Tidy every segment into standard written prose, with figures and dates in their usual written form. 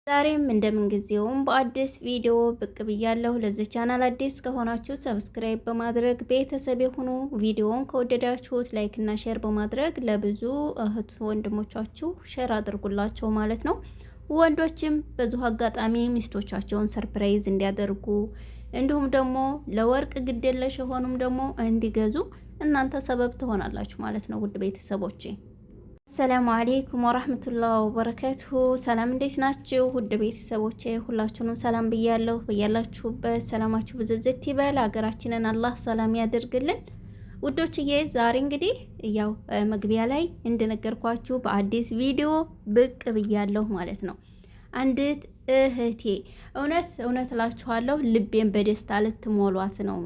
ዛሬም እንደምንጊዜውም በአዲስ ቪዲዮ ብቅ ብያለሁ። ለዚህ ቻናል አዲስ ከሆናችሁ ሰብስክራይብ በማድረግ ቤተሰብ የሆኑ ቪዲዮውን ከወደዳችሁት ላይክ እና ሼር በማድረግ ለብዙ እህት ወንድሞቻችሁ ሼር አድርጉላቸው ማለት ነው። ወንዶችም በዚሁ አጋጣሚ ሚስቶቻቸውን ሰርፕራይዝ እንዲያደርጉ እንዲሁም ደግሞ ለወርቅ ግዴለሽ የሆኑም ደግሞ እንዲገዙ እናንተ ሰበብ ትሆናላችሁ ማለት ነው። ውድ ቤተሰቦቼ ሰላም አለይኩም ወራህመቱላሂ ወበረካቱሁ። ሰላም እንዴት ናችሁ? ውድ ቤተሰቦቼ ሁላችሁንም ሰላም ብያለሁ። በያላችሁበት ሰላማችሁ ብዝዝት ይበል። ሀገራችንን አላህ ሰላም ያደርግልን። ውዶችዬ ዛሬ እንግዲህ ያው መግቢያ ላይ እንደነገርኳችሁ በአዲስ ቪዲዮ ብቅ ብያለሁ ማለት ነው። አንዲት እህቴ እውነት እላችኋለሁ ልቤን በደስታ ልትሞሏት ነው።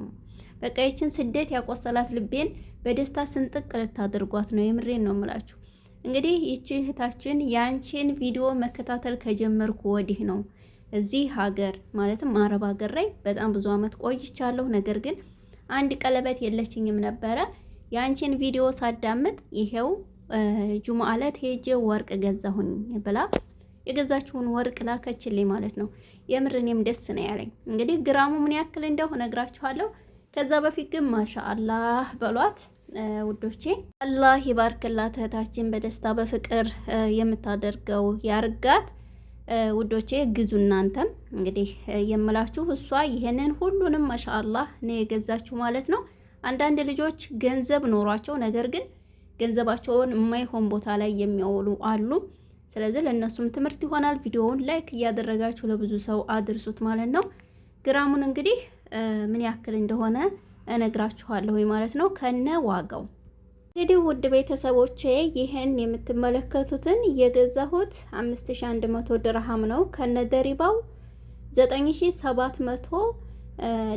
በቃ ይችን ስደት ያቆሰላት ልቤን በደስታ ስንጥቅ ልታደርጓት ነው። የምሬን ነው የምላችሁ። እንግዲህ ይቺ እህታችን ያንቺን ቪዲዮ መከታተል ከጀመርኩ ወዲህ ነው እዚህ ሀገር ማለትም አረብ ሀገር ላይ በጣም ብዙ አመት ቆይቻለሁ። ነገር ግን አንድ ቀለበት የለችኝም ነበረ። ያንቺን ቪዲዮ ሳዳምጥ ይሄው ጁሙአ ዕለት ሄጄ ወርቅ ገዛሁኝ ብላ የገዛችውን ወርቅ ላከችልኝ ማለት ነው። የምር እኔም ደስ ነው ያለኝ። እንግዲህ ግራሙ ምን ያክል እንደው ነግራችኋለሁ። ከዛ በፊት ግን ማሻአላህ በሏት ውዶቼ። አላህ ይባርክላት እህታችን በደስታ በፍቅር የምታደርገው ያርጋት ውዶቼ። ግዙ እናንተም እንግዲህ የምላችሁ እሷ ይሄንን ሁሉንም ማሻአላህ ነው የገዛችሁ ማለት ነው። አንዳንድ ልጆች ገንዘብ ኖሯቸው ነገር ግን ገንዘባቸውን የማይሆን ቦታ ላይ የሚያውሉ አሉ። ስለዚህ ለእነሱም ትምህርት ይሆናል። ቪዲዮውን ላይክ እያደረጋችሁ ለብዙ ሰው አድርሱት ማለት ነው። ግራሙን እንግዲህ ምን ያክል እንደሆነ እነግራችኋለሁ ማለት ነው ከነ ዋጋው። እንግዲህ ውድ ቤተሰቦቼ ይሄን የምትመለከቱትን የገዛሁት 5100 ድርሃም ነው። ከነ ደሪባው 9700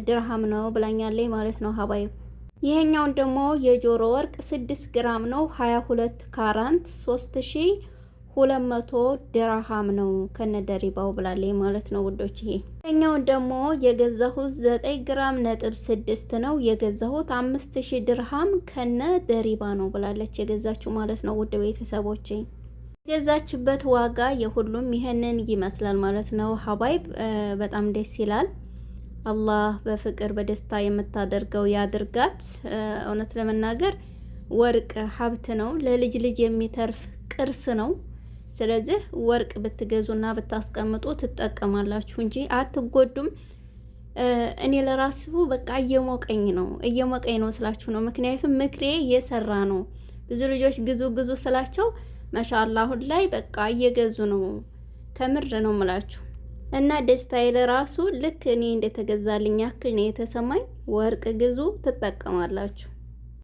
ድርሃም ነው ብላኛለች ማለት ነው ሀባይ። ይሄኛውን ደግሞ የጆሮ ወርቅ 6 ግራም ነው 22 ካራንት 3200 ድርሃም ነው ከነ ደሪባው ብላለች ማለት ነው ውዶች። ይሄኛውን ደግሞ የገዛሁት 9 ግራም ነጥብ 6 ነው የገዛሁት 5000 ድርሃም ከነ ደሪባ ነው ብላለች የገዛችው ማለት ነው ውድ ቤተሰቦቼ። የገዛችበት ዋጋ የሁሉም ይሄንን ይመስላል ማለት ነው ሀባይብ። በጣም ደስ ይላል። አላህ በፍቅር በደስታ የምታደርገው ያድርጋት። እውነት ለመናገር ወርቅ ሀብት ነው፣ ለልጅ ልጅ የሚተርፍ ቅርስ ነው። ስለዚህ ወርቅ ብትገዙና ብታስቀምጡ ትጠቀማላችሁ እንጂ አትጎዱም። እኔ ለራሱ በቃ እየሞቀኝ ነው ስላችሁ ነው። ምክንያቱም ምክሬ እየሰራ ነው። ብዙ ልጆች ግዙ ግዙ ስላቸው ማሻአላህ አሁን ላይ በቃ እየገዙ ነው። ከምር ነው ምላችሁ እና ደስታዬ ለራሱ ልክ እኔ እንደተገዛልኝ ያክል ነው የተሰማኝ። ወርቅ ግዙ ትጠቀማላችሁ።